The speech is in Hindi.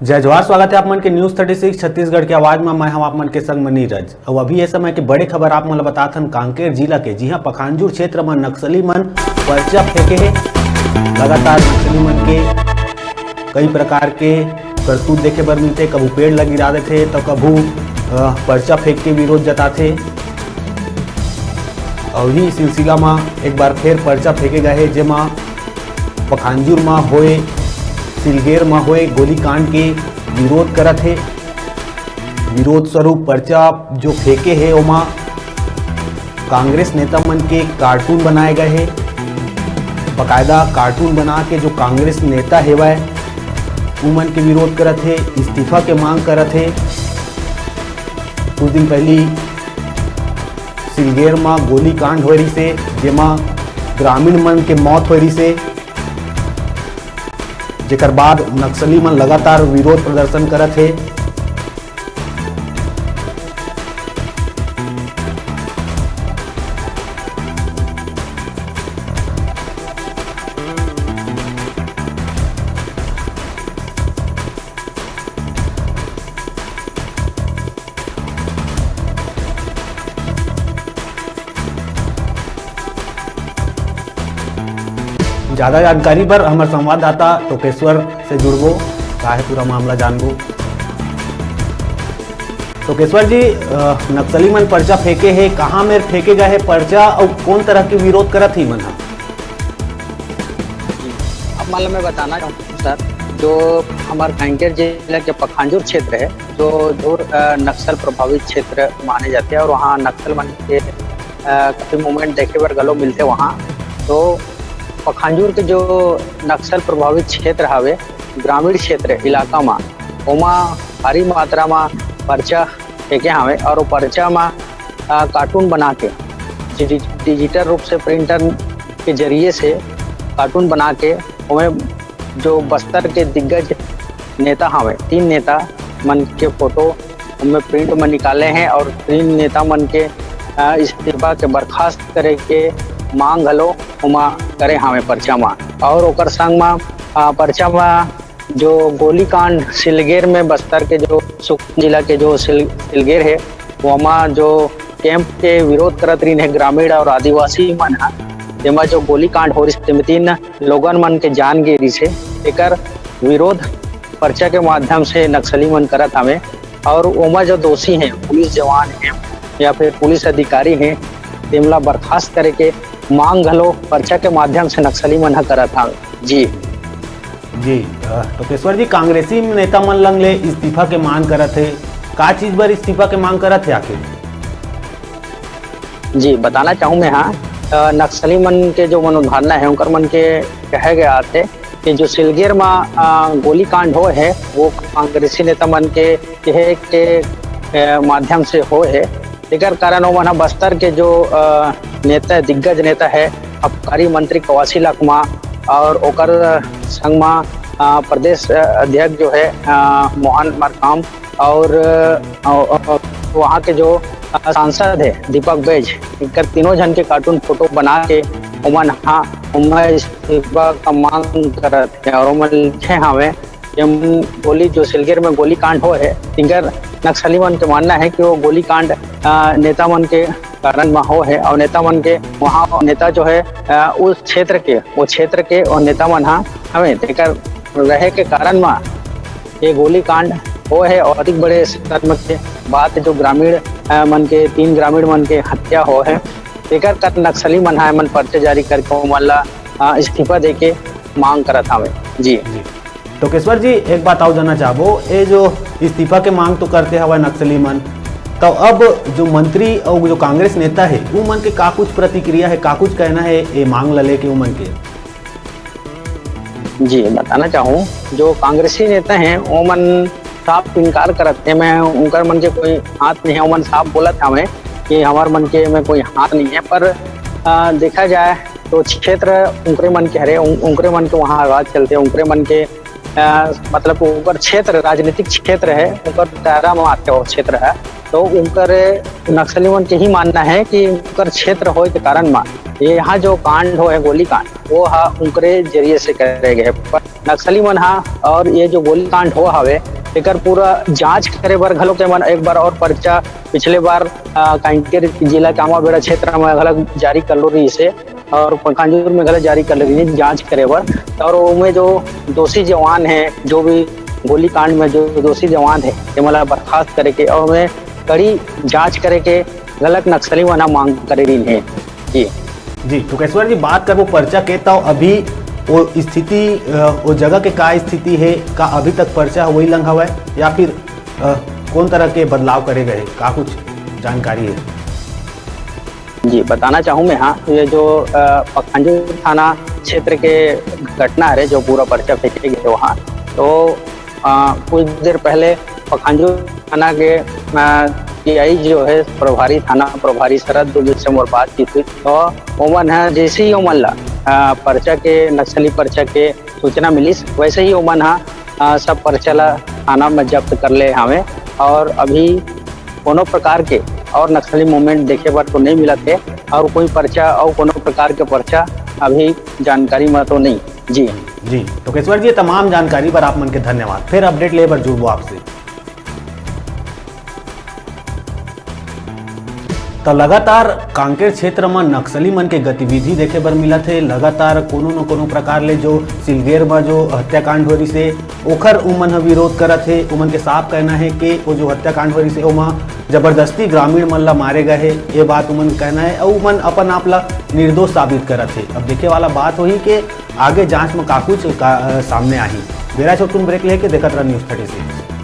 जय जवाहर। स्वागत है आप मन के न्यूज 36 छत्तीसगढ़ की आवाज में। मैं हम आप मन के संग में नीरज। और अभी ये समय की बड़े खबर आप मन बतात हन कांकेर जिला के। जी हाँ, पखांजूर क्षेत्र में नक्सली मन पर्चा फेंके है। लगातार नक्सली मन के कई प्रकार के करतूत देखे बर मिलते। कभू पेड़ लग गिरा देते तो कभू पर्चा फेंक के विरोध जताते। और ही सिलसिला में एक बार फिर पर्चा फेंके गए है, जेमा पखांजूर में होए सिलगेर में होए गोलीकांड के विरोध करत है। विरोध स्वरूप पर्चा जो फेंके है ओमा कांग्रेस नेता मन के कार्टून बनाए गए हैं। बकायदा कार्टून बना के जो कांग्रेस नेता है वह उमन के विरोध करत है, इस्तीफा के मांग करत है। कुछ दिन पहले सिलगेर में गोलीकांड हो रही से, जेमा ग्रामीण मन के मौत हो रही से, जेकर बाद नक्सली मन लगातार विरोध प्रदर्शन करत है। ज़्यादा जानकारी पर हमारे संवाददाता टोकेश्वर से जुड़बो, का है पूरा मामला जानबो। टोकेश्वर जी, नक्सली मन पर्चा फेंके है, कहाँ में फेंके गए है पर्चा और कौन तरह के विरोध करत ही मन? अब मालूम मैं बताना चाहूँ सर, जो हमारे कांकेर जिला के पखांजूर क्षेत्र है, जो दूर नक्सल प्रभावित क्षेत्र माने जाते हैं और वहाँ नक्सल मन के काफ़ी मूवमेंट देखे बर गलो मिलते वहाँ। तो पखांजूर के जो नक्सल प्रभावित क्षेत्र हवे, ग्रामीण क्षेत्र इलाका में ओमा भारी मात्रा में पर्चा फेंके हवे और वो पर्चा में कार्टून बना के डिजिटल रूप से प्रिंटर के जरिए से कार्टून बना के उनमें जो बस्तर के दिग्गज नेता हवे, 3 नेता मन के फोटो उनमें प्रिंट में निकाले हैं और 3 नेता मन के इस्तीफा के बर्खास्त करे के मांग हलो उमा करे हमें पर्चा में। और ओकर संग में पर्चा में जो गोलीकांड सिलगेर में बस्तर के जो सुकमा जिला के जो सिलगेर है वहाँ जो कैंप के विरोध करत रही है ग्रामीण और आदिवासी मन है, जेमा जो गोलीकांड हो रही 3 लोगन मन के जान गिरी से एकर विरोध पर्चा के माध्यम से नक्सली मन करत हमें। और ओमा जो दोषी हैं, पुलिस जवान हैं या फिर पुलिस अधिकारी हैं, तेमला बर्खास्त करे के मांग हलो पर्चा के माध्यम से नक्सली मन करत था। जी टोकेश्वर जी, कांग्रेसी नेता मन लंग ले इस्तीफा के मांग करत है, का चीज बर इस्तीफा के मांग करत है आखिर? जी बताना चाहूँ मैं। हाँ, नक्सली मन के जो मनोधारणा है उनकर मन के कहे गया थे कि जो सिलगेर में गोलीकांड हो है वो कांग्रेसी नेता मन के माध्यम से हो है। एकर कारण वो मन बस्तर के जो नेता दिग्गज नेता है आबकारी मंत्री कवासी लखमा और ओकर संग में प्रदेश अध्यक्ष जो है मोहन मरकाम और वहाँ के जो सांसद है दीपक बैज, इनकर तीनों जन के कार्टून फोटो बना के उमन इस्तीफा का मांग करत है। और उमन लिखे हमें गोली जो सिलगेर में गोलीकांड हो है, इनकर नक्सली मन के मानना है कि वो गोलीकांड नेता मन के कारण में हो है और नेता मन के वहाँ नेता जो है उस क्षेत्र के और नेता मन हमें देकर रहे के कारण में ये गोलीकांड हो है। और अधिक बड़े स्तर के बात जो ग्रामीण मन के 3 ग्रामीण मन के हत्या हो है, एकर कर नक्सली मन है मन पर्चे जारी करके मतलब इस्तीफा दे के मांग करत हमें। जी टोकेश्वर जी, एक बात और जानना चाहबो, ये जो इस्तीफा के मांग तो करते हवा नक्सली मन, तो अब जो मंत्री और जो कांग्रेस नेता है वो मन के का कुछ प्रतिक्रिया है, का कुछ कहना है ये मांग ला लेके उमन के? जी बताना चाहूँ, जो कांग्रेसी नेता हैं वो मन साफ इनकार करते हैं। मैं उनकर मन के कोई हाथ नहीं है, वो मन साफ बोला था हमें कि हमारे मन के में कोई हाथ नहीं है। पर देखा जाए तो क्षेत्र उनके मन के हरे, उनके मन के वहाँ आवाज चलते हैं, उनके मन के मतलब ऊपर क्षेत्र राजनीतिक क्षेत्र है, ऊपर दायरा में आते वो क्षेत्र है। तो उनकर नक्सली मन के ही मानना है कि उनकर क्षेत्र होए के कारण मा ये यहाँ जो कांड हो है गोली कांड वो हा उनकरे जरिए से करे गए पर नक्सली मन हा और ये जो गोली कांड हो हवे एकर पूरा जांच करे बर घलो के मन एक बार और पर्चा पिछले बार कांकेर जिला के आमाबेड़ा क्षेत्र में घलक जारी कर लो रही से और पखांजूर में घलक जारी कर रही जांच करे बर और उनमें जो दोषी जवान है जो भी गोली कांड में जो दोषी जवान है ये मतलब बर्खास्त करे के और उन्हें कड़ी जांच करे के गलत नक्सली वना मांग करे रही है जी टुकेश्वर जी बात करबो पर्चा के तो अभी वो स्थिति वो जगह के का स्थिति है का अभी तक पर्चा वही लंघ हुआ है या फिर कौन तरह के बदलाव करे गए का कुछ जानकारी है? जी बताना चाहूँ मैं हाँ ये जो पखांजूर थाना क्षेत्र के घटना है जो पूरा पर्चा फेंके गए वहाँ तो कुछ देर पहले पखांजूर थाना के PI जो है प्रभारी थाना प्रभारी शरद दुबे से मोर बातचीत हुई तो ओमन है जैसे ही ओमन ला पर्चा के नक्सली पर्चा के सूचना मिली वैसे ही ओमन हा सब पर्चा ला थाना में जब्त कर ले हमें और अभी कोनो प्रकार के और नक्सली मूवमेंट देखे पर तो नहीं मिला थे और कोई पर्चा और कोनो प्रकार के पर्चा अभी जानकारी में तो नहीं जी टुकेश्वर जी तमाम जानकारी पर आप मन के धन्यवाद फिर अपडेट ले बर जुड़बो आपसे। तो लगातार कांकेर क्षेत्र में नक्सली मन के गतिविधि देखे बर मिलत है लगातार कोनो न कोनो प्रकार ले जो सिलगेर में जो हत्याकांड हो रही से ओखर उमन विरोध करत है उमन के साफ कहना है कि वो जो हत्याकांड हो रही से ओमा जबरदस्ती ग्रामीण मन ला मारे गए है ये बात उमन कहना है और उमन अपन आप ला निर्दोष साबित करत है। अब देखे वाला बात वही कि आगे जांच में का कुछ सामने आई। बेरा छोटून ब्रेक लेके देखत रह News 36।